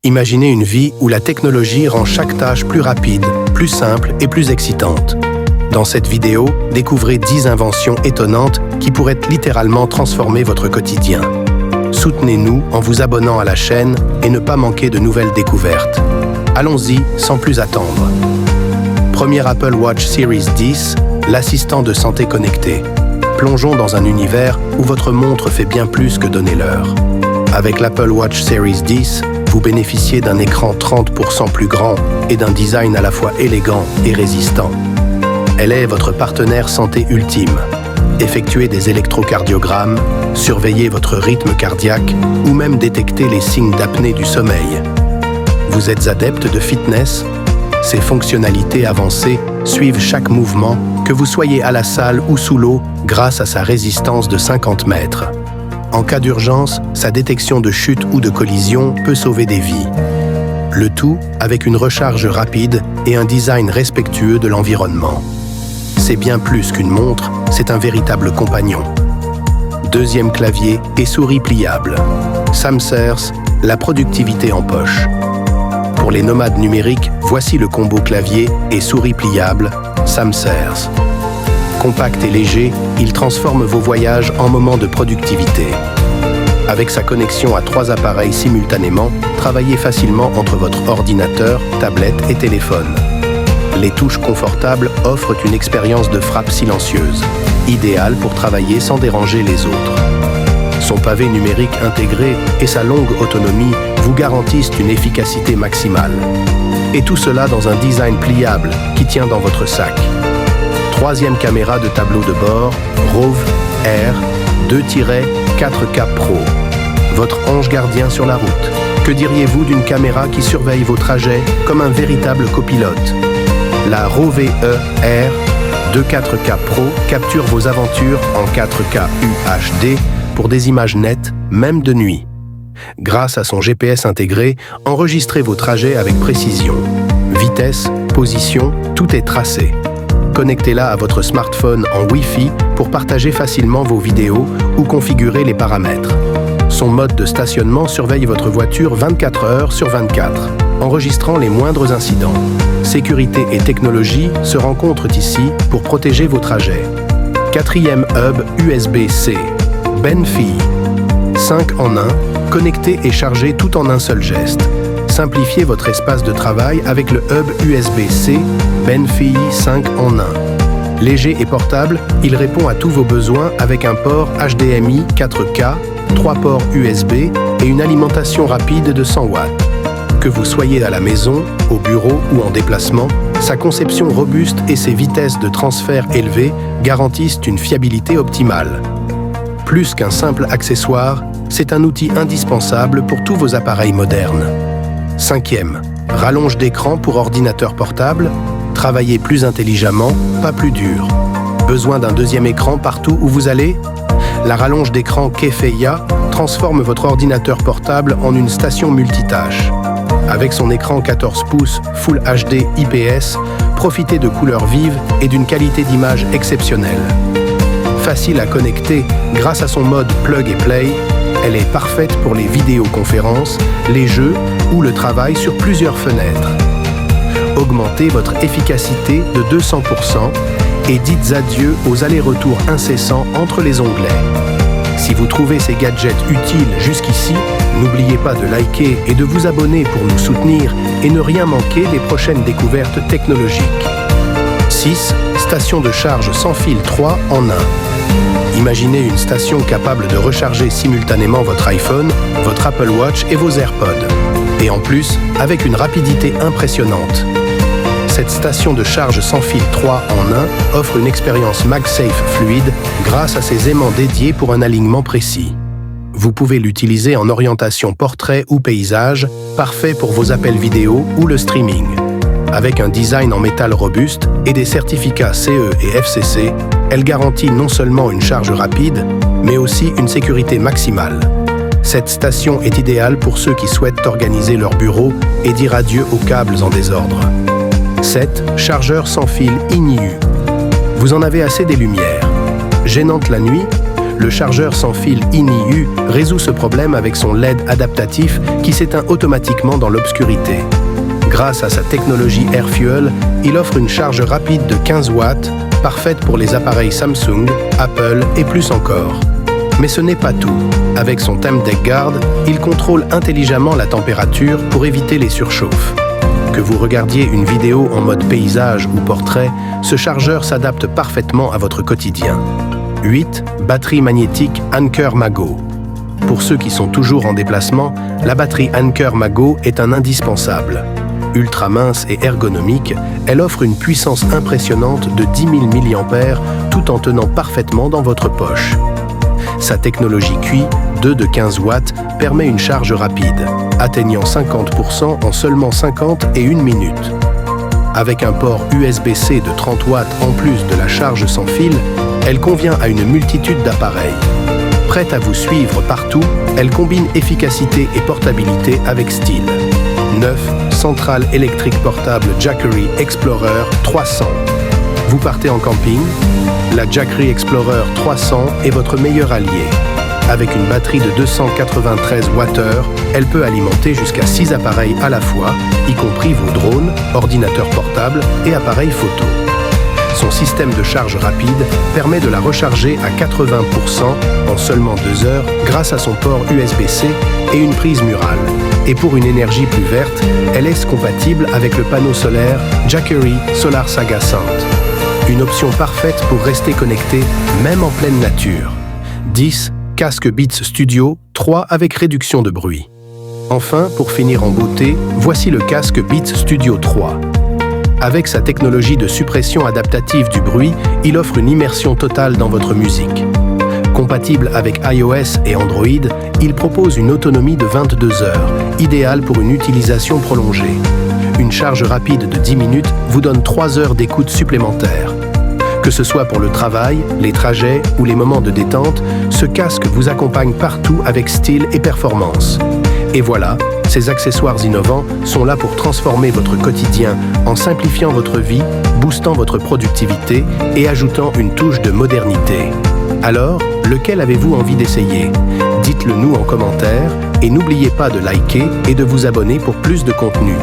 Imaginez une vie où la technologie rend chaque tâche plus rapide, plus simple et plus excitante. Dans cette vidéo, découvrez 10 inventions étonnantes qui pourraient littéralement transformer votre quotidien. Soutenez-nous en vous abonnant à la chaîne et ne pas manquer de nouvelles découvertes. Allons-y sans plus attendre. Premier Apple Watch Series 10, l'assistant de santé connecté. Plongeons dans un univers où votre montre fait bien plus que donner l'heure. Avec l'Apple Watch Series 10, vous bénéficiez d'un écran 30% plus grand et d'un design à la fois élégant et résistant. Elle est votre partenaire santé ultime. Effectuez des électrocardiogrammes, surveillez votre rythme cardiaque ou même détecter les signes d'apnée du sommeil. Vous êtes adepte de fitness? Ses fonctionnalités avancées suivent chaque mouvement, que vous soyez à la salle ou sous l'eau, grâce à sa résistance de 50 mètres. En cas d'urgence, sa détection de chute ou de collision peut sauver des vies. Le tout avec une recharge rapide et un design respectueux de l'environnement. C'est bien plus qu'une montre, c'est un véritable compagnon. Deuxième clavier et souris pliable. Samsers, la productivité en poche. Pour les nomades numériques, voici le combo clavier et souris pliable Samsers. Compact et léger, il transforme vos voyages en moments de productivité. Avec sa connexion à 3 appareils simultanément, travaillez facilement entre votre ordinateur, tablette et téléphone. Les touches confortables offrent une expérience de frappe silencieuse, idéale pour travailler sans déranger les autres. Son pavé numérique intégré et sa longue autonomie vous garantissent une efficacité maximale. Et tout cela dans un design pliable qui tient dans votre sac. Troisième caméra de tableau de bord, Rove R 2-4K Pro. Votre ange gardien sur la route. Que diriez-vous d'une caméra qui surveille vos trajets comme un véritable copilote? La Rove R 2-4K Pro capture vos aventures en 4K UHD pour des images nettes, même de nuit. Grâce à son GPS intégré, enregistrez vos trajets avec précision. Vitesse, position, tout est tracé. Connectez-la à votre smartphone en Wi-Fi pour partager facilement vos vidéos ou configurer les paramètres. Son mode de stationnement surveille votre voiture 24 heures sur 24, enregistrant les moindres incidents. Sécurité et technologie se rencontrent ici pour protéger vos trajets. Quatrième hub USB-C, Benfi. 5 en 1, connecté et chargé tout en un seul geste. Simplifiez votre espace de travail avec le hub USB-C Benfi 5 en 1. Léger et portable, il répond à tous vos besoins avec un port HDMI 4K, 3 ports USB et une alimentation rapide de 100 watts. Que vous soyez à la maison, au bureau ou en déplacement, sa conception robuste et ses vitesses de transfert élevées garantissent une fiabilité optimale. Plus qu'un simple accessoire, c'est un outil indispensable pour tous vos appareils modernes. Cinquième, rallonge d'écran pour ordinateur portable. Travaillez plus intelligemment, pas plus dur. Besoin d'un deuxième écran partout où vous allez? La rallonge d'écran Kefeya transforme votre ordinateur portable en une station multitâche. Avec son écran 14 pouces Full HD IPS, profitez de couleurs vives et d'une qualité d'image exceptionnelle. Facile à connecter grâce à son mode Plug and Play, elle est parfaite pour les vidéoconférences, les jeux ou le travail sur plusieurs fenêtres. Augmentez votre efficacité de 200% et dites adieu aux allers-retours incessants entre les onglets. Si vous trouvez ces gadgets utiles jusqu'ici, n'oubliez pas de liker et de vous abonner pour nous soutenir et ne rien manquer des prochaines découvertes technologiques. 6. Station de charge sans fil 3 en 1. Imaginez une station capable de recharger simultanément votre iPhone, votre Apple Watch et vos AirPods. Et en plus, avec une rapidité impressionnante. Cette station de charge sans fil 3 en 1 offre une expérience MagSafe fluide grâce à ses aimants dédiés pour un alignement précis. Vous pouvez l'utiliser en orientation portrait ou paysage, parfait pour vos appels vidéo ou le streaming. Avec un design en métal robuste et des certificats CE et FCC, elle garantit non seulement une charge rapide, mais aussi une sécurité maximale. Cette station est idéale pour ceux qui souhaitent organiser leur bureau et dire adieu aux câbles en désordre. 7. Chargeur sans fil INIU. Vous en avez assez des lumières. Gênante la nuit? le chargeur sans fil INI-U résout ce problème avec son LED adaptatif qui s'éteint automatiquement dans l'obscurité. Grâce à sa technologie AirFuel, il offre une charge rapide de 15 watts, parfaite pour les appareils Samsung, Apple et plus encore. Mais ce n'est pas tout. Avec son Temp Deck Guard, il contrôle intelligemment la température pour éviter les surchauffes. Que vous regardiez une vidéo en mode paysage ou portrait, ce chargeur s'adapte parfaitement à votre quotidien. 8. Batterie magnétique Anker Mago. Pour ceux qui sont toujours en déplacement, la batterie Anker Mago est un indispensable. Ultra mince et ergonomique, elle offre une puissance impressionnante de 10 000 mAh tout en tenant parfaitement dans votre poche. Sa technologie QI, 2 de 15 watts, permet une charge rapide, atteignant 50% en seulement 50 et 1 minute. Avec un port USB-C de 30 watts en plus de la charge sans fil, elle convient à une multitude d'appareils. Prête à vous suivre partout, elle combine efficacité et portabilité avec style. 9. Centrale électrique portable Jackery Explorer 300. Vous partez en camping? La Jackery Explorer 300 est votre meilleur allié. Avec une batterie de 293 Wh, elle peut alimenter jusqu'à 6 appareils à la fois, y compris vos drones, ordinateurs portables et appareils photo. Son système de charge rapide permet de la recharger à 80% en seulement 2 heures grâce à son port USB-C et une prise murale. Et pour une énergie plus verte, elle est compatible avec le panneau solaire Jackery Solar Saga 100. Une option parfaite pour rester connecté, même en pleine nature. 10. Casque Beats Studio 3 avec réduction de bruit. Enfin, pour finir en beauté, voici le casque Beats Studio 3. Avec sa technologie de suppression adaptative du bruit, il offre une immersion totale dans votre musique. Compatible avec iOS et Android, il propose une autonomie de 22 heures, idéale pour une utilisation prolongée. Une charge rapide de 10 minutes vous donne 3 heures d'écoute supplémentaires. Que ce soit pour le travail, les trajets ou les moments de détente, ce casque vous accompagne partout avec style et performance. Et voilà, ces accessoires innovants sont là pour transformer votre quotidien en simplifiant votre vie, boostant votre productivité et ajoutant une touche de modernité. Alors, lequel avez-vous envie d'essayer? Dites-le nous en commentaire et n'oubliez pas de liker et de vous abonner pour plus de contenu.